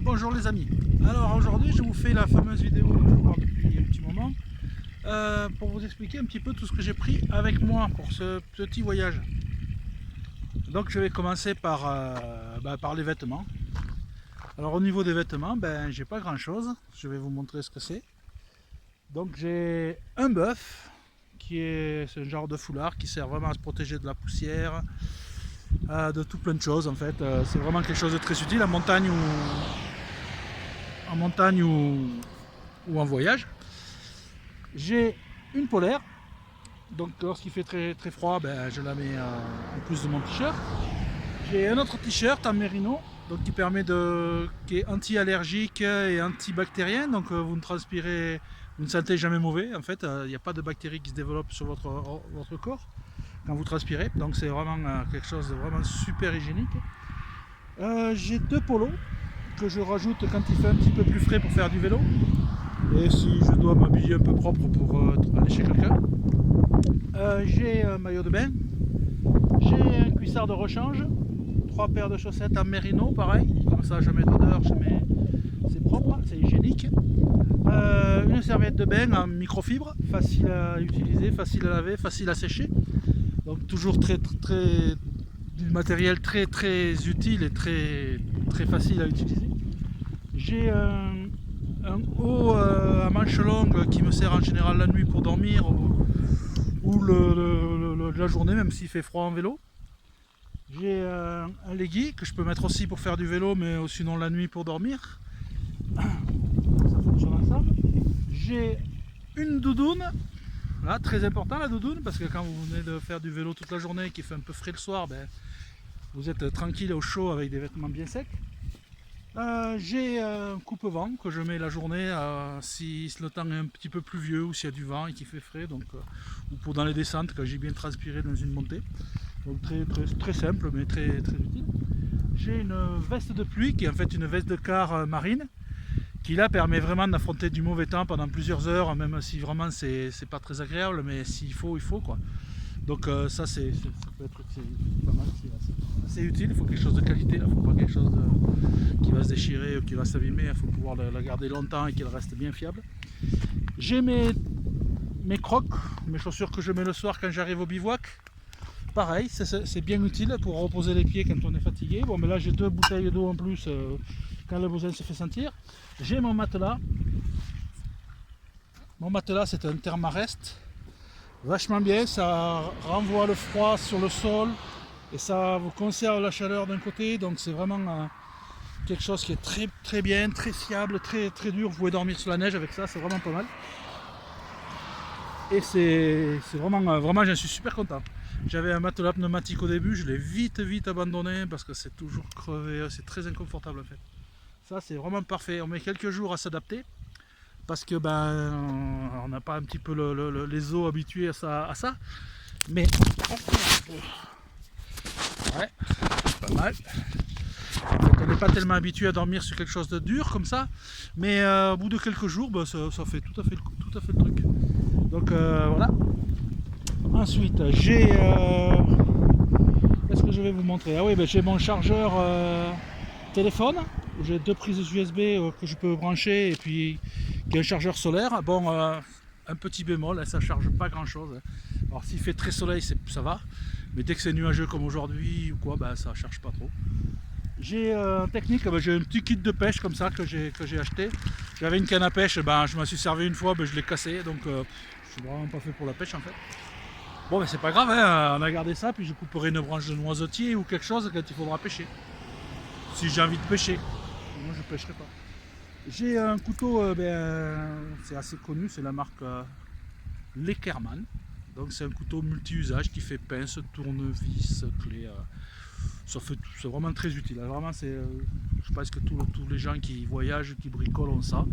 Bonjour les amis. Alors aujourd'hui je vous fais la fameuse vidéo dont je vous parle depuis un petit moment pour vous expliquer un petit peu tout ce que j'ai pris avec moi pour ce petit voyage. Donc je vais commencer par les vêtements. Alors au niveau des vêtements, j'ai pas grand chose, je vais vous montrer ce que c'est. Donc j'ai un bœuf c'est un genre de foulard qui sert vraiment à se protéger de la poussière, de tout plein de choses en fait. C'est vraiment quelque chose de très utile en montagne ou en voyage. J'ai une polaire, donc lorsqu'il fait très très froid, je la mets en plus de mon t-shirt. J'ai un autre t-shirt en mérino, donc qui est anti-allergique et antibactérien, donc vous ne sentez jamais mauvais. En fait, il n'y a pas de bactéries qui se développent sur votre corps quand vous transpirez, donc c'est vraiment quelque chose de vraiment super hygiénique. J'ai deux polos que je rajoute quand il fait un petit peu plus frais pour faire du vélo, et si je dois m'habiller un peu propre pour aller chez quelqu'un. J'ai un maillot de bain, j'ai un cuissard de rechange, 3 paires de chaussettes en mérino, pareil, comme ça jamais d'odeur, c'est propre, c'est hygiénique. Une serviette de bain en microfibre, facile à utiliser, facile à laver, facile à sécher, donc toujours du matériel très utile et très facile à utiliser. J'ai un haut à manches longues qui me sert en général la nuit pour dormir ou la journée, même s'il fait froid en vélo. J'ai un leggy que je peux mettre aussi pour faire du vélo, mais sinon la nuit pour dormir. Ça fonctionne ensemble. J'ai une doudoune. Là, très important la doudoune, parce que quand vous venez de faire du vélo toute la journée et qu'il fait un peu frais le soir, vous êtes tranquille au chaud avec des vêtements bien secs. J'ai un coupe-vent que je mets la journée si le temps est un petit peu pluvieux ou s'il y a du vent et qu'il fait frais, donc, ou pour dans les descentes quand j'ai bien transpiré dans une montée. Donc très simple mais très utile. J'ai une veste de pluie qui est en fait une veste de car marine, qui là permet vraiment d'affronter du mauvais temps pendant plusieurs heures, même si vraiment c'est pas très agréable, mais s'il faut, il faut quoi. Donc ça peut être pas mal, c'est utile. Il faut quelque chose de qualité, il ne faut pas quelque chose qui va se déchirer ou qui va s'abîmer, il faut pouvoir la garder longtemps et qu'elle reste bien fiable. J'ai mes crocs, mes chaussures que je mets le soir quand j'arrive au bivouac. Pareil, c'est bien utile pour reposer les pieds quand on est fatigué. Bon, mais là j'ai 2 bouteilles d'eau en plus quand le besoin se fait sentir. J'ai mon matelas. Mon matelas, c'est un Thermarest. Vachement bien, ça renvoie le froid sur le sol et ça vous conserve la chaleur d'un côté, donc c'est vraiment quelque chose qui est très bien, très fiable, très dur. Vous pouvez dormir sur la neige avec ça, c'est vraiment pas mal. Et c'est vraiment j'en suis super content. J'avais un matelas pneumatique au début, je l'ai vite abandonné parce que c'est toujours crevé, c'est très inconfortable en fait. Ça c'est vraiment parfait, on met quelques jours à s'adapter parce que on n'a pas un petit peu les os habitués à ça. Mais ouais, pas mal. On n'est pas tellement habitué à dormir sur quelque chose de dur comme ça, mais au bout de quelques jours, ça fait tout à fait le truc. Donc voilà. Ensuite, qu'est-ce que je vais vous montrer? Ah oui, j'ai mon chargeur téléphone. J'ai 2 prises USB que je peux brancher et puis qui est un chargeur solaire. Bon, un petit bémol, ça charge pas grand-chose. Alors s'il fait très soleil, ça va, mais dès que c'est nuageux comme aujourd'hui ou quoi, ça charge pas trop. J'ai en technique, j'ai un petit kit de pêche comme ça que j'ai acheté. J'avais une canne à pêche, je m'en suis servi une fois, je l'ai cassé, donc je suis vraiment pas fait pour la pêche en fait. Bon, mais c'est pas grave, hein, on a gardé ça, puis je couperai une branche de noisetier ou quelque chose quand il faudra pêcher. Si j'ai envie de pêcher, moi je pêcherai pas. J'ai un couteau, c'est assez connu, c'est la marque Leckerman. Donc c'est un couteau multi-usage qui fait pince, tournevis, clé. C'est vraiment très utile. Alors, vraiment, je pense que tous les gens qui voyagent, qui bricolent ont ça.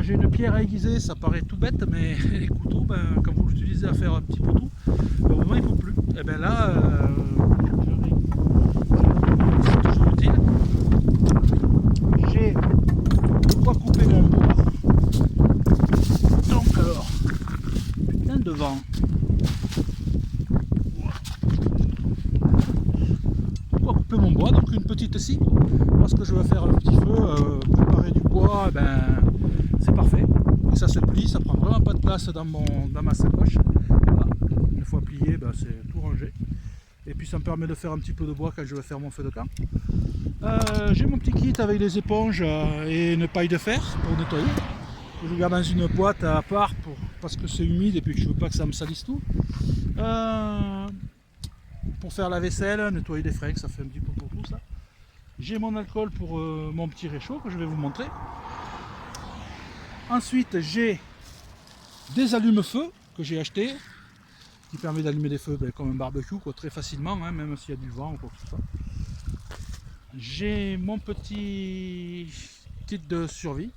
J'ai une pierre à aiguiser, ça paraît tout bête, mais les couteaux, quand vous l'utilisez à faire un petit peu tout, vraiment il ne faut plus. Et bien là, c'est toujours utile. J'ai de quoi couper mon bois. Donc alors, putain de vent. Mon bois, donc une petite scie lorsque je veux faire un petit feu, préparer du bois, c'est parfait. Et ça se plie, ça prend vraiment pas de place dans ma sacoche. Voilà. Une fois plié, c'est tout rangé. Et puis ça me permet de faire un petit peu de bois quand je vais faire mon feu de camp. J'ai mon petit kit avec les éponges et une paille de fer pour nettoyer. Je garde dans une boîte à part parce que c'est humide et puis que je veux pas que ça me salisse tout. Pour faire la vaisselle, nettoyer les fringues, ça fait un petit peu pour tout ça. J'ai mon alcool pour mon petit réchaud que je vais vous montrer. Ensuite j'ai des allumes-feu que j'ai acheté qui permet d'allumer des feux comme un barbecue très facilement, hein, même s'il y a du vent ou quoi que ce soit. J'ai mon petit kit de survie,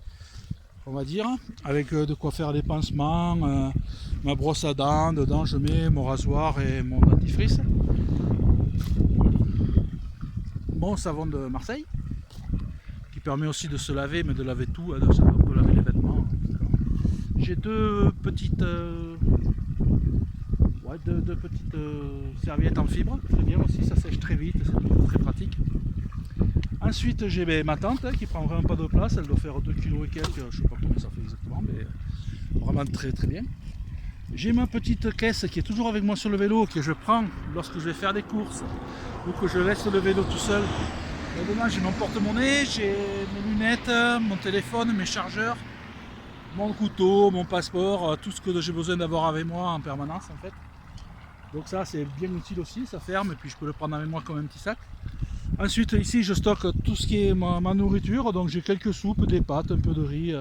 on va dire, avec de quoi faire des pansements, ma brosse à dents, dedans je mets mon rasoir et mon dentifrice, mon savon de Marseille, qui permet aussi de se laver, mais de laver tout, on peut laver les vêtements. J'ai deux petites serviettes en fibre, très bien aussi, ça sèche très vite, c'est très pratique. Ensuite j'ai ma tente qui prend vraiment pas de place, elle doit faire 2 kg et quelques, je sais pas combien ça fait exactement, mais vraiment très très bien. J'ai ma petite caisse qui est toujours avec moi sur le vélo, que je prends lorsque je vais faire des courses ou que je laisse le vélo tout seul. Et dedans j'ai mon porte-monnaie, j'ai mes lunettes, mon téléphone, mes chargeurs, mon couteau, mon passeport, tout ce que j'ai besoin d'avoir avec moi en permanence en fait. Donc ça c'est bien utile aussi, ça ferme et puis je peux le prendre avec moi comme un petit sac. Ensuite ici je stocke tout ce qui est ma nourriture, donc j'ai quelques soupes, des pâtes, un peu de riz,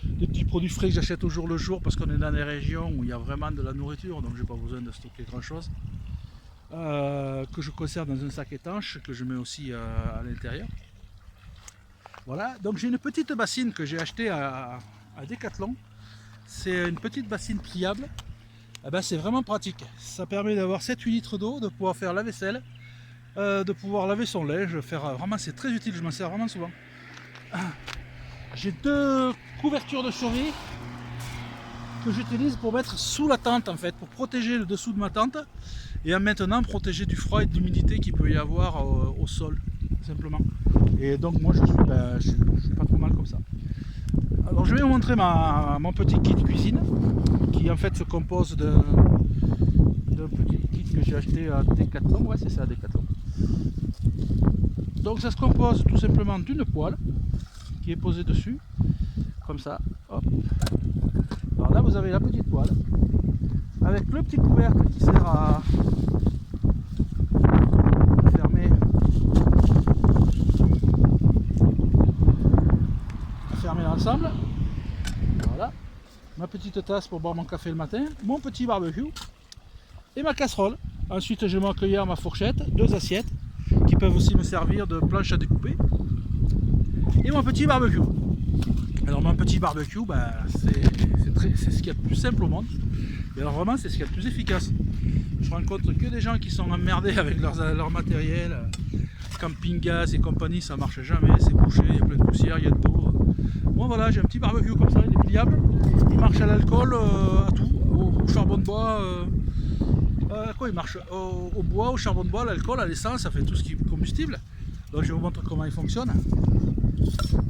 des petits produits frais que j'achète au jour le jour parce qu'on est dans des régions où il y a vraiment de la nourriture, donc j'ai pas besoin de stocker grand chose. Que je conserve dans un sac étanche, que je mets aussi à l'intérieur. Voilà, donc j'ai une petite bassine que j'ai achetée à Decathlon. C'est une petite bassine pliable. C'est vraiment pratique. Ça permet d'avoir 7-8 litres d'eau, de pouvoir faire la vaisselle, de pouvoir laver son linge, vraiment c'est très utile, je m'en sers vraiment souvent. J'ai 2 couvertures de survie que j'utilise pour mettre sous la tente en fait, pour protéger le dessous de ma tente et en maintenant protéger du froid et de l'humidité qu'il peut y avoir au sol, simplement. Et donc moi je suis pas trop mal comme ça. Alors je vais vous montrer mon petit kit cuisine qui en fait se compose d'un petit kit que j'ai acheté à Decathlon, ouais c'est ça, à Decathlon. Donc ça se compose tout simplement d'une poêle qui est posée dessus, comme ça, hop. Alors là vous avez la petite poêle, avec le petit couvercle qui sert à fermer l'ensemble. Voilà. Ma petite tasse pour boire mon café le matin, mon petit barbecue et ma casserole. Ensuite j'ai mon cueillère, ma fourchette, 2 assiettes qui peuvent aussi me servir de planche à découper et mon petit barbecue. Alors mon petit barbecue, c'est ce qu'il y a de plus simple au monde et alors vraiment c'est ce qu'il y a de plus efficace. Je rencontre que des gens qui sont emmerdés avec leur matériel, camping gaz et compagnie, ça marche jamais, c'est bouché, il y a plein de poussière, il y a de l'eau. Moi voilà, j'ai un petit barbecue comme ça, il est pliable, il marche à l'alcool, à tout, au charbon de bois, il marche au bois, au charbon de bois, à l'alcool, à l'essence, ça fait tout ce qui est combustible. Donc je vous montre comment il fonctionne.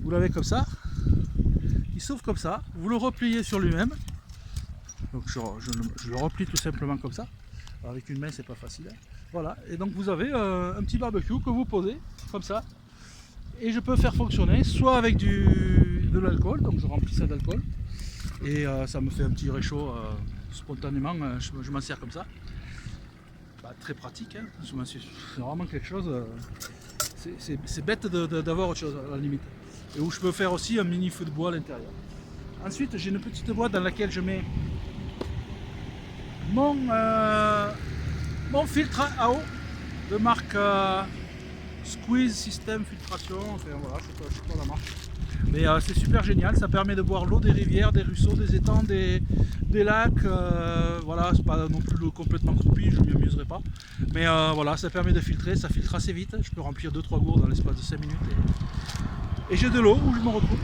Vous l'avez comme ça, il s'ouvre comme ça, vous le repliez sur lui-même. Donc je le replie tout simplement comme ça. Alors avec une main c'est pas facile. Hein. Voilà, et donc vous avez un petit barbecue que vous posez comme ça. Et je peux faire fonctionner soit avec de l'alcool, donc je remplis ça d'alcool. Et ça me fait un petit réchaud spontanément, je m'en sers comme ça. Très pratique, hein. C'est vraiment quelque chose, c'est bête d'avoir autre chose à la limite. Et où je peux faire aussi un mini feu de bois à l'intérieur. Ensuite j'ai une petite boîte dans laquelle je mets mon filtre à eau de marque Squeeze System Filtration, enfin voilà, je sais pas la marque. Mais c'est super génial, ça permet de boire l'eau des rivières, des ruisseaux, des étangs, des lacs. Voilà, c'est pas non plus complètement croupi, je ne m'y amuserai pas. Mais voilà, ça permet de filtrer, ça filtre assez vite. Je peux remplir 2-3 gourdes dans l'espace de 5 minutes. Et j'ai de l'eau où je me retrouve.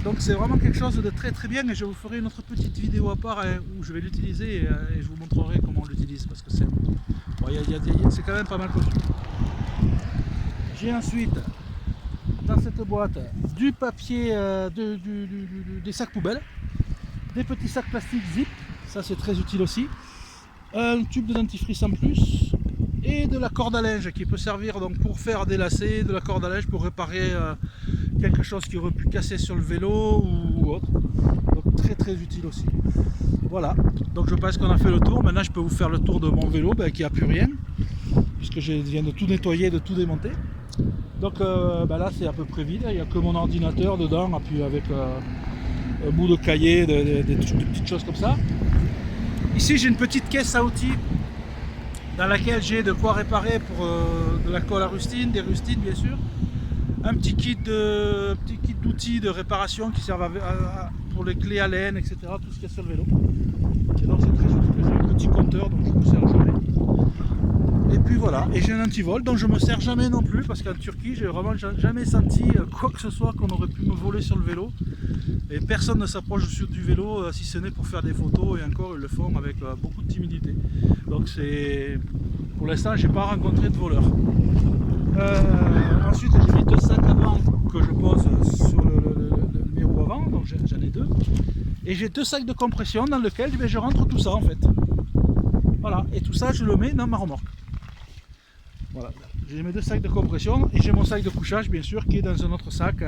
Donc c'est vraiment quelque chose de très très bien et je vous ferai une autre petite vidéo à part où je vais l'utiliser et je vous montrerai comment on l'utilise parce que c'est quand même pas mal conçu. J'ai ensuite dans cette boîte du papier, des sacs poubelles, des petits sacs plastiques zip, ça c'est très utile aussi, un tube de dentifrice en plus, et de la corde à linge qui peut servir donc pour faire des lacets, de la corde à linge pour réparer quelque chose qui aurait pu casser sur le vélo ou autre. Donc très utile aussi. Voilà, donc je pense qu'on a fait le tour. Maintenant je peux vous faire le tour de mon vélo qui n'a plus rien, puisque je viens de tout nettoyer, de tout démonter. Donc là c'est à peu près vide, il n'y a que mon ordinateur dedans, et puis avec un bout de cahier, des petites choses comme ça. Ici j'ai une petite caisse à outils dans laquelle j'ai de quoi réparer pour de la colle à rustine, des rustines bien sûr, un petit kit d'outils de réparation qui servent pour les clés Allen, etc., tout ce qu'il y a sur le vélo. Et donc c'est très utile, j'ai un petit compteur donc je me sers jamais. Et puis voilà, et j'ai un antivol dont je me sers jamais non plus, parce qu'en Turquie j'ai vraiment jamais senti quoi que ce soit qu'on aurait pu me voler sur le vélo. Et personne ne s'approche du vélo si ce n'est pour faire des photos, et encore ils le font avec beaucoup de timidité. Donc c'est, pour l'instant j'ai pas rencontré de voleurs. Ensuite j'ai mis 2 sacs avant que je pose sur mes roues avant, donc j'en ai 2. Et j'ai 2 sacs de compression dans lesquels je rentre tout ça en fait. Voilà, et tout ça je le mets dans ma remorque. Voilà, j'ai mes 2 sacs de compression et j'ai mon sac de couchage bien sûr qui est dans un autre sac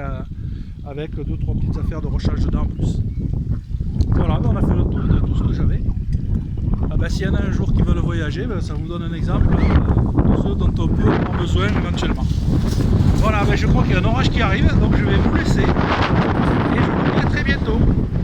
avec 2-3 petites affaires de recharge dedans en plus. Voilà, on a fait le tour de tout ce que j'avais. S'il y en a un jour qui veulent voyager, ça vous donne un exemple de ceux dont on peut avoir besoin éventuellement. Voilà, je crois qu'il y a un orage qui arrive, donc je vais vous laisser et je vous dis à très bientôt.